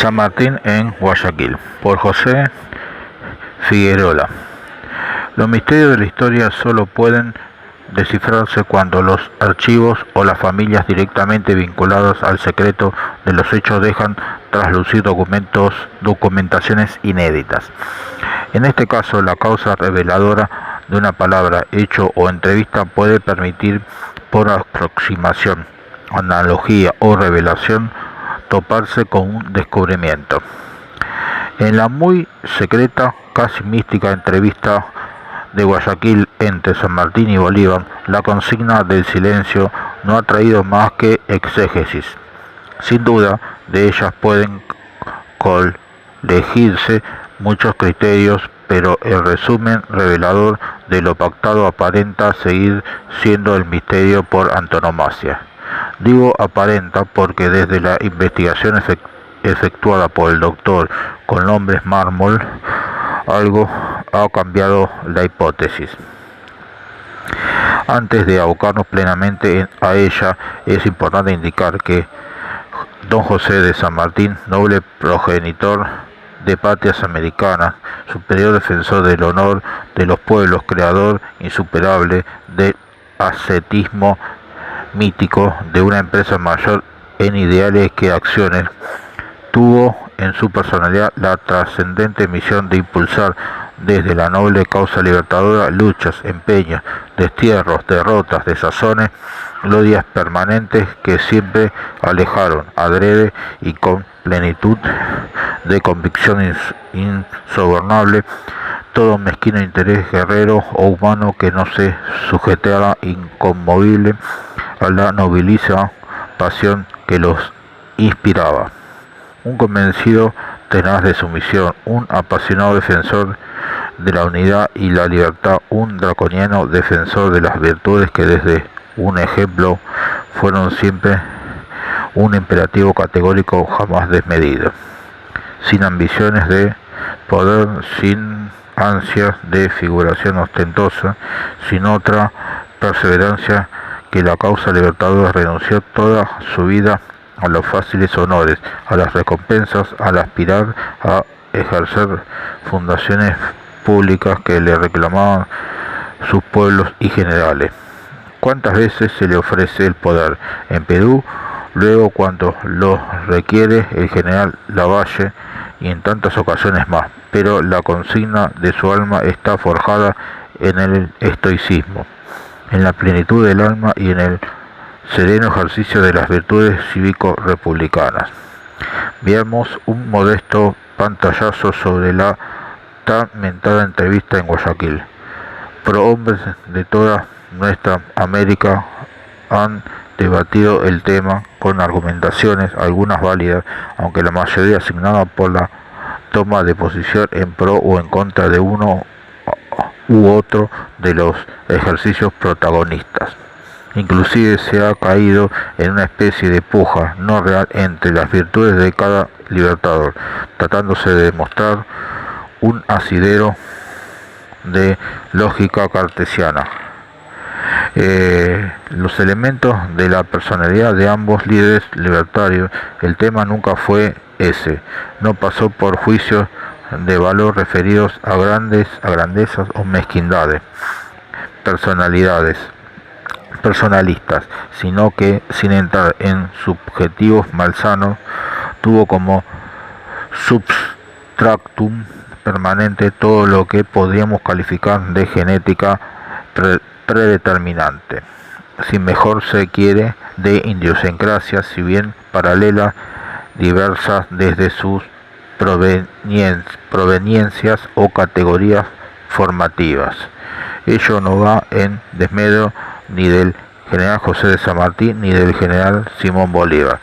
San Martín en Guayaquil, por José Figueroa. Los misterios de la historia solo pueden descifrarse cuando los archivos o las familias directamente vinculadas al secreto de los hechos dejan traslucir documentaciones inéditas. En este caso, la causa reveladora de una palabra, hecho o entrevista puede permitir, por aproximación, analogía o revelación, toparse con un descubrimiento. En la muy secreta, casi mística entrevista de Guayaquil entre San Martín y Bolívar, la consigna del silencio no ha traído más que exégesis. Sin duda, de ellas pueden colegirse muchos criterios, pero el resumen revelador de lo pactado aparenta seguir siendo el misterio por antonomasia. Digo aparenta porque desde la investigación efectuada por el doctor con nombres Mármol, algo ha cambiado la hipótesis. Antes de abocarnos plenamente a ella, es importante indicar que don José de San Martín, noble progenitor de patrias americanas, superior defensor del honor de los pueblos, creador insuperable del ascetismo mítico de una empresa mayor en ideales que acciones, tuvo en su personalidad la trascendente misión de impulsar desde la noble causa libertadora luchas, empeños, destierros, derrotas, desazones, glorias permanentes que siempre alejaron, adrede y con plenitud de convicción insobornable, todo mezquino interés guerrero o humano que no se sujetara inconmovible a la nobilísima pasión que los inspiraba. Un convencido tenaz de su misión, un apasionado defensor de la unidad y la libertad, un draconiano defensor de las virtudes que desde un ejemplo fueron siempre un imperativo categórico jamás desmedido, sin ambiciones de poder, sin ansias de figuración ostentosa, sin otra perseverancia que la causa libertadora, renunció toda su vida a los fáciles honores, a las recompensas, al aspirar a ejercer fundaciones públicas que le reclamaban sus pueblos y generales. ¿Cuántas veces se le ofrece el poder? En Perú, luego cuando lo requiere el general Lavalle, y en tantas ocasiones más, pero la consigna de su alma está forjada en el estoicismo, en la plenitud del alma y en el sereno ejercicio de las virtudes cívico-republicanas. Veamos un modesto pantallazo sobre la tan mentada entrevista en Guayaquil. Prohombres de toda nuestra América han debatido el tema con argumentaciones, algunas válidas, aunque la mayoría asignada por la toma de posición en pro o en contra de uno u otro de los ejercicios protagonistas. Inclusive se ha caído en una especie de puja no real entre las virtudes de cada libertador, tratándose de demostrar un asidero de lógica cartesiana. Los elementos de la personalidad de ambos líderes libertarios, el tema nunca fue ese, no pasó por juicios de valor referidos a grandezas o mezquindades, personalistas, sino que, sin entrar en subjetivos malsanos, tuvo como substratum permanente todo lo que podríamos calificar de genética predeterminante, si mejor se quiere, de idiosincrasia, si bien paralela, diversas desde sus proveniencias o categorías formativas. Ello no va en desmedro ni del general José de San Martín ni del general Simón Bolívar.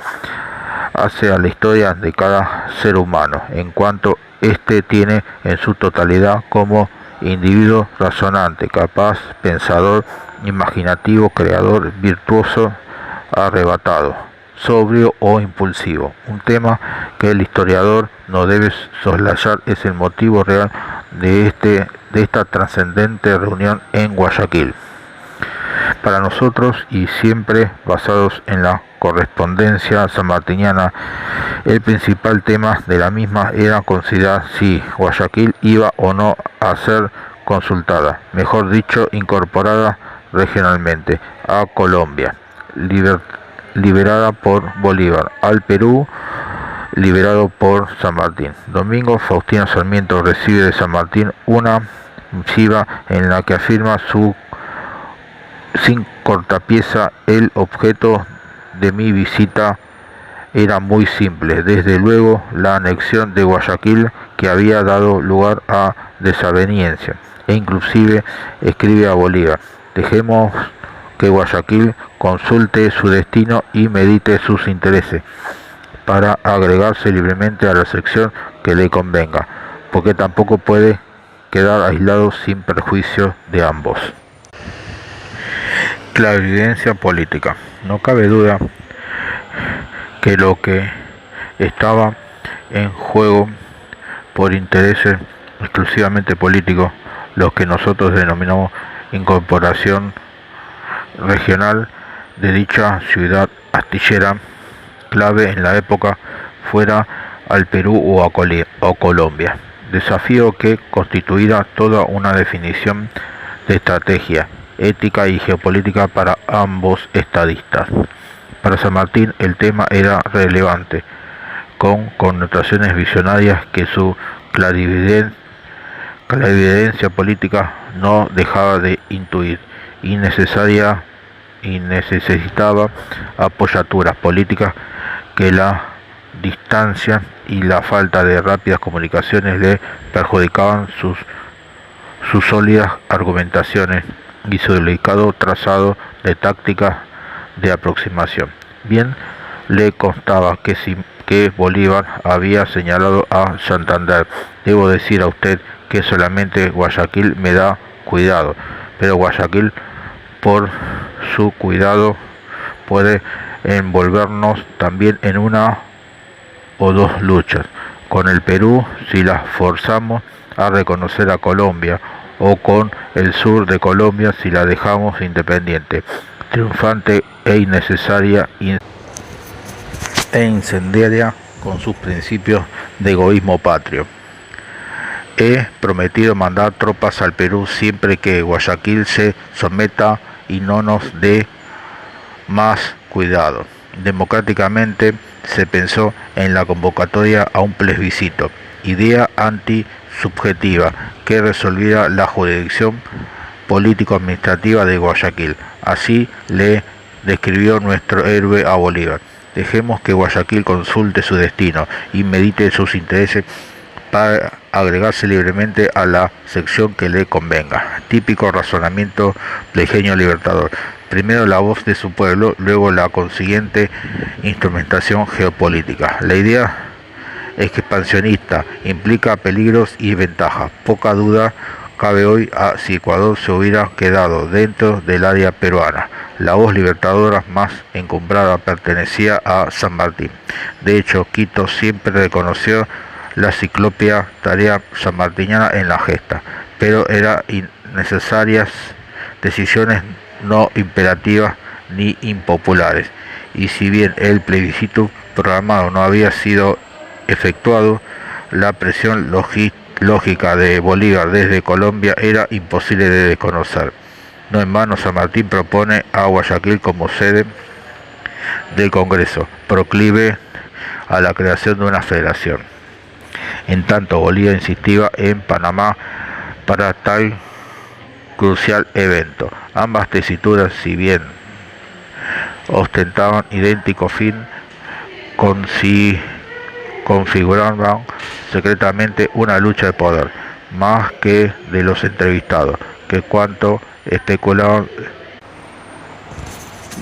Hace a la historia de cada ser humano, en cuanto éste tiene en su totalidad como individuo razonante, capaz, pensador, imaginativo, creador, virtuoso, arrebatado, sobrio o impulsivo. Un tema que el historiador no debe soslayar es el motivo real de esta trascendente reunión en Guayaquil. Para nosotros, y siempre basados en la correspondencia sanmartiniana, el principal tema de la misma era considerar si Guayaquil iba o no a ser consultada, mejor dicho, incorporada regionalmente a Colombia, liberada por Bolívar, al Perú, liberado por San Martín. Domingo Faustino Sarmiento recibe de San Martín una misiva en la que afirma sin cortapieza: el objeto de mi visita era muy simple, desde luego la anexión de Guayaquil, que había dado lugar a desaveniencia, e inclusive escribe a Bolívar: dejemos que Guayaquil consulte su destino y medite sus intereses, para agregarse libremente a la sección que le convenga, porque tampoco puede quedar aislado sin perjuicio de ambos. Clarividencia política. No cabe duda que lo que estaba en juego por intereses exclusivamente políticos, los que nosotros denominamos incorporación regional de dicha ciudad astillera clave en la época, fuera al Perú o a Colombia, desafío que constituirá toda una definición de estrategia, ética y geopolítica para ambos estadistas. Para San Martín el tema era relevante, con connotaciones visionarias que su clarividencia política no dejaba de intuir, y necesitaba apoyaturas políticas que la distancia y la falta de rápidas comunicaciones le perjudicaban sus sólidas argumentaciones y su delicado trazado de tácticas de aproximación. Bien le constaba que Bolívar había señalado a Santander: debo decir a usted que solamente Guayaquil me da cuidado, pero Guayaquil por su cuidado puede envolvernos también en una o dos luchas con el Perú si las forzamos a reconocer a Colombia, o con el sur de Colombia si la dejamos independiente, triunfante e innecesaria e incendiaria con sus principios de egoísmo patrio. He prometido mandar tropas al Perú siempre que Guayaquil se someta y no nos dé más cuidado. Democráticamente se pensó en la convocatoria a un plebiscito, idea antisubjetiva que resolviera la jurisdicción político-administrativa de Guayaquil. Así le describió nuestro héroe a Bolívar: dejemos que Guayaquil consulte su destino y medite sus intereses, para agregarse libremente a la sección que le convenga. Típico razonamiento plebeyo libertador: primero la voz de su pueblo, luego la consiguiente instrumentación geopolítica. La idea expansionista implica peligros y ventajas. Poca duda cabe hoy si Ecuador se hubiera quedado dentro del área peruana. La voz libertadora más encumbrada pertenecía a San Martín. De hecho, Quito siempre reconoció la ciclópea tarea sanmartiniana en la gesta, pero eran necesarias decisiones no imperativas ni impopulares, y si bien el plebiscito programado no había sido efectuado, la presión lógica de Bolívar desde Colombia era imposible de desconocer. No en vano San Martín propone a Guayaquil como sede del Congreso, proclive a la creación de una federación. En tanto, Bolívar insistía en Panamá para tal crucial evento. Ambas tesituras, si bien ostentaban idéntico fin, configuraban secretamente una lucha de poder, más que de los entrevistados, que cuanto especulaban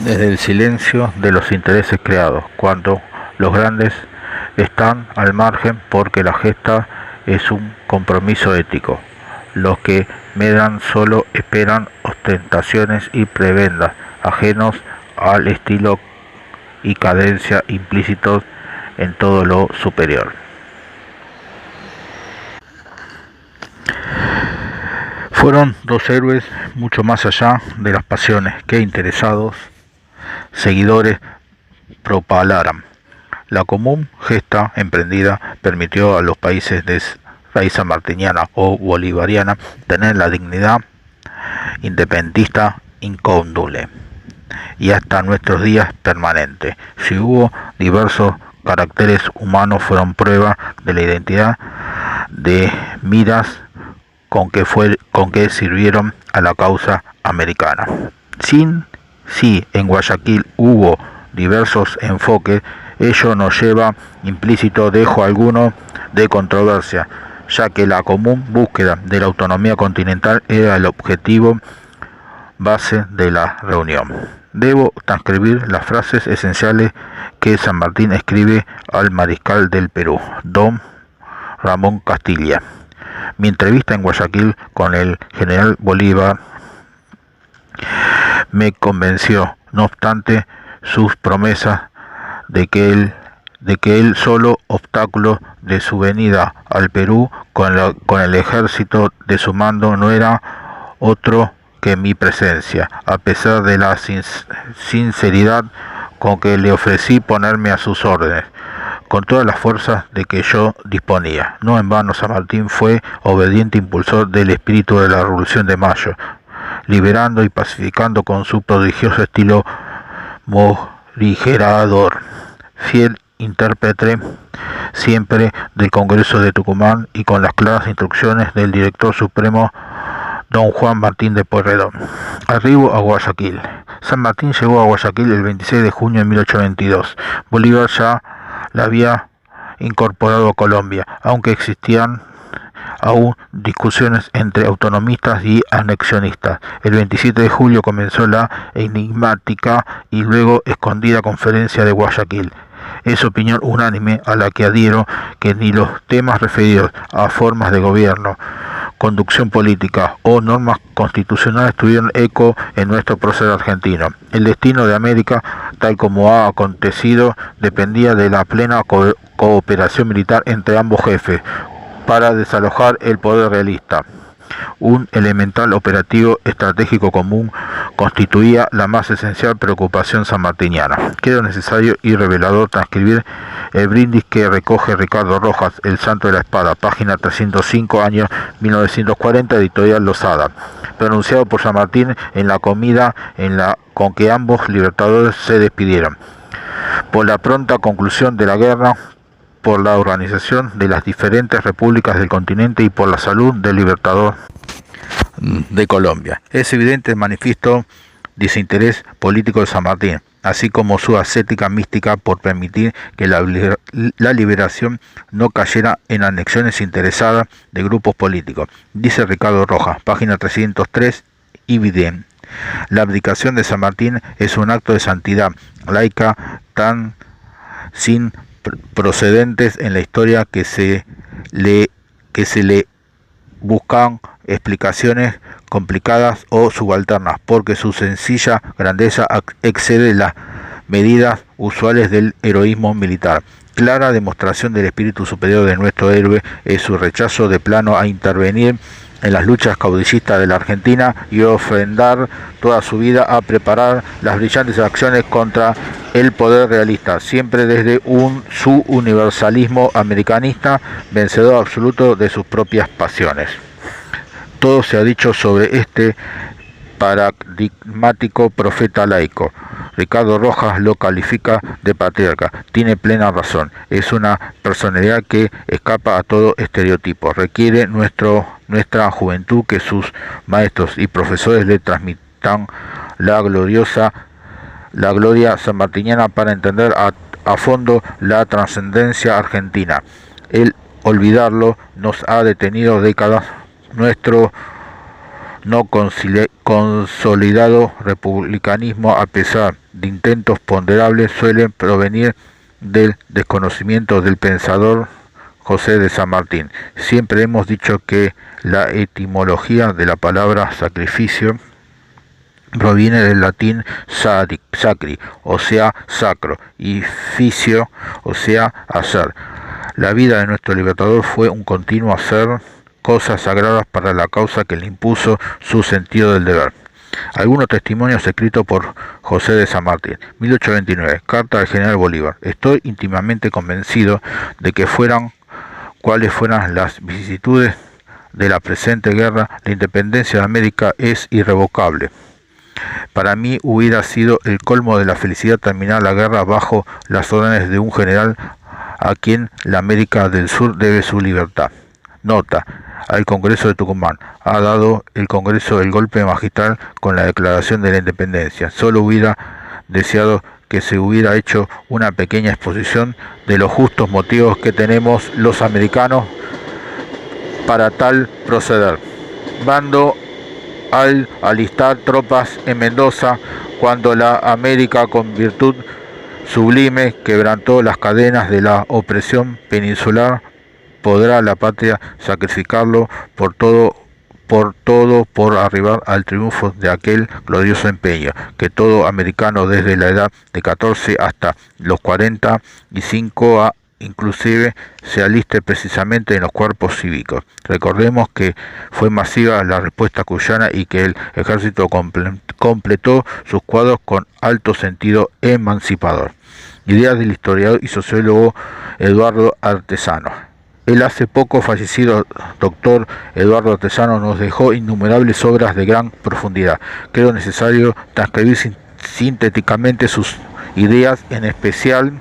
desde el silencio de los intereses creados, cuando los grandes están al margen porque la gesta es un compromiso ético. Los que medan solo esperan ostentaciones y prebendas, ajenos al estilo y cadencia implícitos en todo lo superior. Fueron dos héroes mucho más allá de las pasiones que interesados seguidores propalaran. La común gesta emprendida permitió a los países de raíz sanmartiniana o bolivariana tener la dignidad independentista incóndule y hasta nuestros días permanente. Si hubo diversos caracteres humanos, fueron prueba de la identidad de miras con que sirvieron a la causa americana. Si en Guayaquil hubo diversos enfoques, ello no lleva implícito dejo alguno de controversia, ya que la común búsqueda de la autonomía continental era el objetivo base de la reunión. Debo transcribir las frases esenciales que San Martín escribe al mariscal del Perú, don Ramón Castilla. Mi entrevista en Guayaquil con el general Bolívar me convenció, no obstante sus promesas, de que el solo obstáculo de su venida al Perú con el ejército de su mando no era otro que mi presencia, a pesar de la sinceridad con que le ofrecí ponerme a sus órdenes, con todas las fuerzas de que yo disponía. No en vano San Martín fue obediente impulsor del espíritu de la Revolución de Mayo, liberando y pacificando con su prodigioso estilo morigerador, fiel intérprete siempre del Congreso de Tucumán y con las claras instrucciones del director supremo don Juan Martín de Pueyrredón. Arribo a Guayaquil. San Martín llegó a Guayaquil el 26 de junio de 1822. Bolívar ya la había incorporado a Colombia, aunque existían aún discusiones entre autonomistas y anexionistas. El 27 de julio comenzó la enigmática y luego escondida conferencia de Guayaquil. Es opinión unánime a la que adhiero que ni los temas referidos a formas de gobierno, conducción política o normas constitucionales tuvieron eco en nuestro proceder argentino. El destino de América, tal como ha acontecido, dependía de la plena cooperación militar entre ambos jefes para desalojar el poder realista. Un elemental operativo estratégico común constituía la más esencial preocupación sanmartiniana. Creo necesario y revelador transcribir el brindis que recoge Ricardo Rojas, El Santo de la Espada, página 305, año 1940, editorial Losada, pronunciado por San Martín en la comida con que ambos libertadores se despidieron. Por la pronta conclusión de la guerra, por la organización de las diferentes repúblicas del continente y por la salud del libertador de Colombia. Es evidente el manifiesto desinterés político de San Martín, así como su ascética mística por permitir que la liberación no cayera en anexiones interesadas de grupos políticos. Dice Ricardo Rojas, página 303, y Vidén. La abdicación de San Martín es un acto de santidad laica tan sin procedentes en la historia que se le buscan explicaciones complicadas o subalternas, porque su sencilla grandeza excede las medidas usuales del heroísmo militar. Clara demostración del espíritu superior de nuestro héroe es su rechazo de plano a intervenir en las luchas caudillistas de la Argentina y ofrendar toda su vida a preparar las brillantes acciones contra el poder realista, siempre desde su universalismo americanista, vencedor absoluto de sus propias pasiones. Todo se ha dicho sobre este paradigmático profeta laico. Ricardo Rojas lo califica de patriarca. Tiene plena razón. Es una personalidad que escapa a todo estereotipo. Requiere nuestra juventud que sus maestros y profesores le transmitan la gloria sanmartiniana para entender a fondo la trascendencia argentina. El olvidarlo nos ha detenido décadas. Nuestro no consolidado republicanismo, a pesar de intentos ponderables, suele provenir del desconocimiento del pensador José de San Martín. Siempre hemos dicho que la etimología de la palabra sacrificio proviene del latín sacri, o sea, sacro, y ficio, o sea, hacer. La vida de nuestro libertador fue un continuo hacer cosas sagradas para la causa que le impuso su sentido del deber. Algunos testimonios escritos por José de San Martín, 1829, carta al general Bolívar. Estoy íntimamente convencido de que cuales fueran las vicisitudes de la presente guerra, la independencia de América es irrevocable. Para mí hubiera sido el colmo de la felicidad terminar la guerra bajo las órdenes de un general a quien la América del Sur debe su libertad. Nota: al Congreso de Tucumán. Ha dado el Congreso el golpe magistral con la declaración de la independencia. Solo hubiera deseado que se hubiera hecho una pequeña exposición de los justos motivos que tenemos los americanos para tal proceder. Bando al alistar tropas en Mendoza, cuando la América, con virtud sublime, quebrantó las cadenas de la opresión peninsular, podrá la patria sacrificarlo por arribar al triunfo de aquel glorioso empeño, que todo americano desde la edad de 14 hasta los 45 inclusive se aliste precisamente en los cuerpos cívicos. Recordemos que fue masiva la respuesta cuyana y que el ejército completó sus cuadros con alto sentido emancipador. Ideas del historiador y sociólogo Eduardo Artesano. El hace poco fallecido doctor Eduardo Artesano nos dejó innumerables obras de gran profundidad. Creo necesario transcribir sintéticamente sus ideas, en especial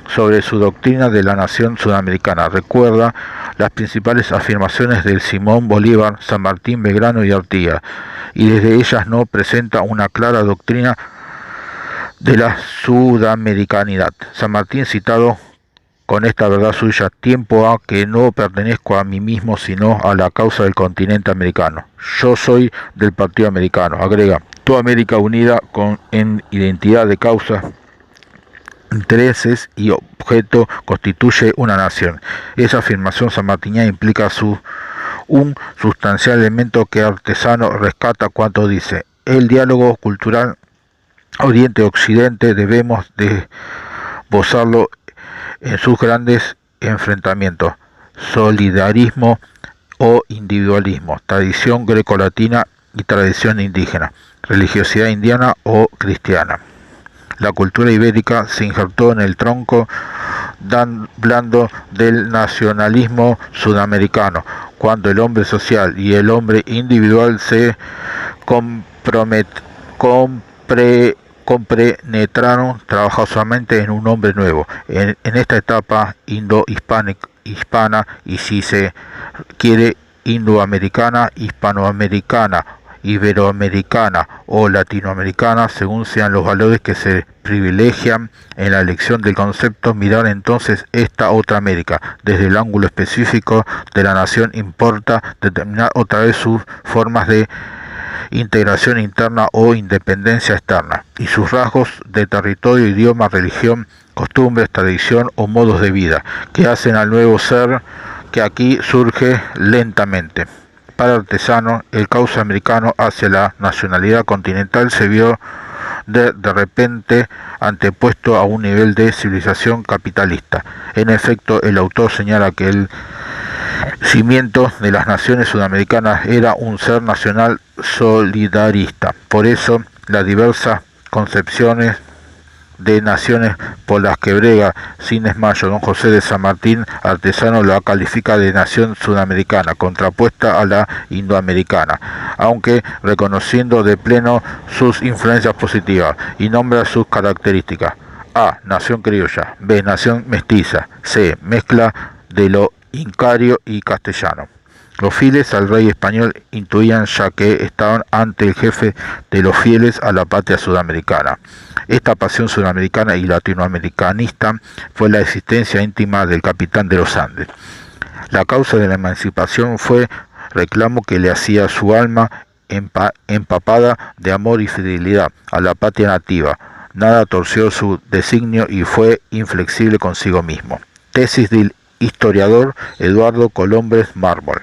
sobre su doctrina de la nación sudamericana. Recuerda las principales afirmaciones de Simón Bolívar, San Martín, Belgrano y Artigas, y desde ellas no presenta una clara doctrina de la sudamericanidad. San Martín, citado con esta verdad suya: tiempo ha que no pertenezco a mí mismo, sino a la causa del continente americano. Yo soy del Partido Americano. Agrega: toda América unida en identidad de causa, intereses y objeto constituye una nación. Esa afirmación sanmartiniana implica un sustancial elemento que Artesano rescata cuando dice: el diálogo cultural Oriente-Occidente debemos de gozarlo en sus grandes enfrentamientos: solidarismo o individualismo, tradición grecolatina y tradición indígena, religiosidad indiana o cristiana. La cultura ibérica se injertó en el tronco blando del nacionalismo sudamericano, cuando el hombre social y el hombre individual se compenetraron trabajosamente en un hombre nuevo. En esta etapa indo-hispana, y si se quiere indoamericana, hispanoamericana, iberoamericana o latinoamericana, según sean los valores que se privilegian en la elección del concepto, mirar entonces esta otra América desde el ángulo específico de la nación importa determinar otra vez sus formas de integración interna o independencia externa, y sus rasgos de territorio, idioma, religión, costumbres, tradición o modos de vida, que hacen al nuevo ser que aquí surge lentamente. Para Artesano, el cauce americano hacia la nacionalidad continental se vio de repente antepuesto a un nivel de civilización capitalista. En efecto, el autor señala que el cimiento de las naciones sudamericanas era un ser nacional solidarista. Por eso, las diversas concepciones de naciones por las que brega sin desmayo don José de San Martín, Artesano la califica de nación sudamericana, contrapuesta a la indoamericana, aunque reconociendo de pleno sus influencias positivas, y nombra sus características: A, nación criolla; B, nación mestiza; C, mezcla de lo incario y castellano. Los fieles al rey español intuían ya que estaban ante el jefe de los fieles a la patria sudamericana. Esta pasión sudamericana y latinoamericanista fue la existencia íntima del capitán de los Andes. La causa de la emancipación fue reclamo que le hacía su alma empapada de amor y fidelidad a la patria nativa. Nada torció su designio y fue inflexible consigo mismo. Tesis del historiador Eduardo Colombres Mármol.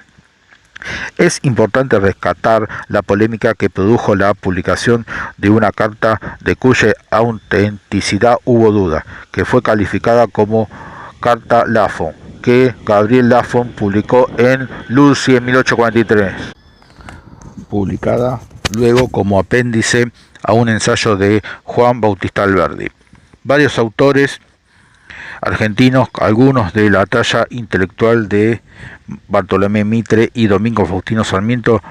Es importante rescatar la polémica que produjo la publicación de una carta de cuya autenticidad hubo duda, que fue calificada como carta Lafon, que Gabriel Lafon publicó en Lucy en 1843, publicada luego como apéndice a un ensayo de Juan Bautista Alberdi. Varios autores argentinos, algunos de la talla intelectual de Bartolomé Mitre y Domingo Faustino Sarmiento,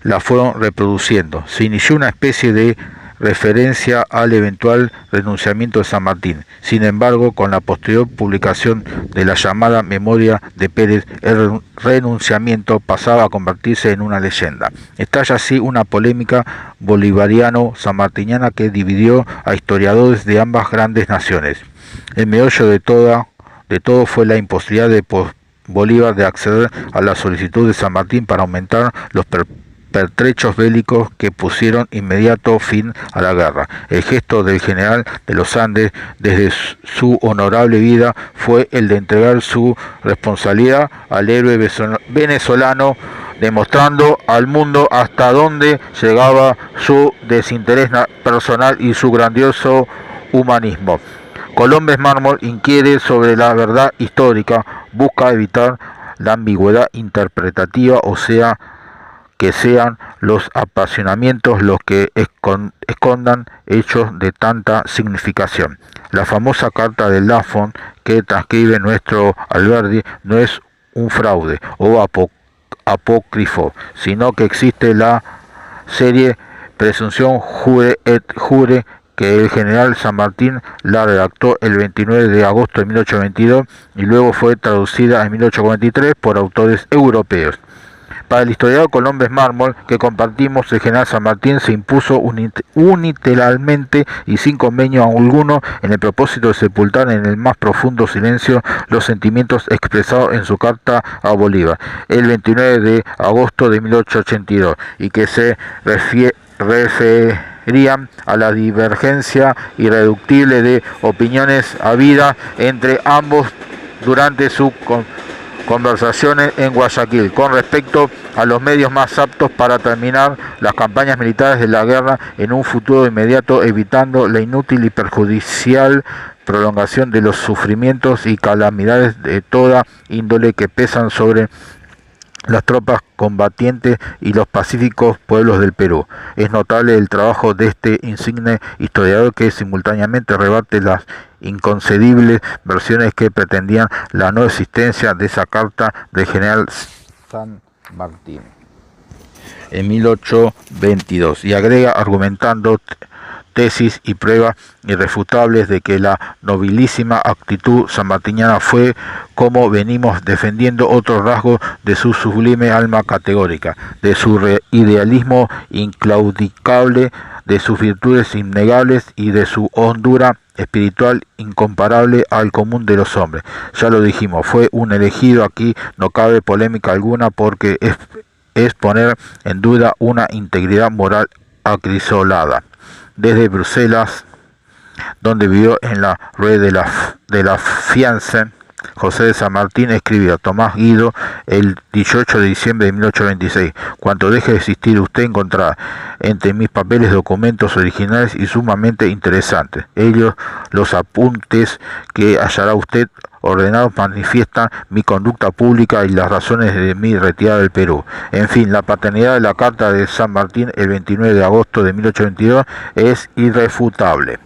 la fueron reproduciendo. Se inició una especie de referencia al eventual renunciamiento de San Martín. Sin embargo, con la posterior publicación de la llamada Memoria de Pérez, el renunciamiento pasaba a convertirse en una leyenda. Estalla así una polémica bolivariano-sanmartiniana que dividió a historiadores de ambas grandes naciones. El meollo de todo fue la imposibilidad de Bolívar de acceder a la solicitud de San Martín para aumentar los pertrechos bélicos que pusieron inmediato fin a la guerra. El gesto del general de los Andes desde su honorable vida fue el de entregar su responsabilidad al héroe venezolano, demostrando al mundo hasta dónde llegaba su desinterés personal y su grandioso humanismo. Colombes Mármol inquiere sobre la verdad histórica, busca evitar la ambigüedad interpretativa, o sea, que sean los apasionamientos los que escondan hechos de tanta significación. La famosa carta de Lafon que transcribe nuestro Alberdi no es un fraude o apócrifo, sino que existe la serie presunción jure et jure que el general San Martín la redactó el 29 de agosto de 1822 y luego fue traducida en 1843 por autores europeos. Para el historiador Colombes Mármol, que compartimos, el general San Martín se impuso unilateralmente y sin convenio alguno en el propósito de sepultar en el más profundo silencio los sentimientos expresados en su carta a Bolívar el 29 de agosto de 1882 y que se referían a la divergencia irreductible de opiniones habida entre ambos durante su conversaciones en Guayaquil con respecto a los medios más aptos para terminar las campañas militares de la guerra en un futuro inmediato, evitando la inútil y perjudicial prolongación de los sufrimientos y calamidades de toda índole que pesan sobre las tropas combatientes y los pacíficos pueblos del Perú. Es notable el trabajo de este insigne historiador que simultáneamente rebate las inconcebibles versiones que pretendían la no existencia de esa carta del general San Martín en 1822 y agrega argumentando tesis y pruebas irrefutables de que la nobilísima actitud sanmartiniana fue, como venimos defendiendo, otro rasgo de su sublime alma categórica, de su idealismo inclaudicable, de sus virtudes innegables y de su hondura espiritual incomparable al común de los hombres. Ya lo dijimos, fue un elegido, aquí no cabe polémica alguna porque es poner en duda una integridad moral acrisolada. Desde Bruselas, donde vivió en la Rue de la Fiance, José de San Martín escribió: Tomás Guido, el 18 de diciembre de 1826, cuando deje de existir usted encontrará entre mis papeles documentos originales y sumamente interesantes. Ellos, los apuntes que hallará usted ordenados, manifiestan mi conducta pública y las razones de mi retirada del Perú. En fin, la paternidad de la carta de San Martín el 29 de agosto de 1822 es irrefutable.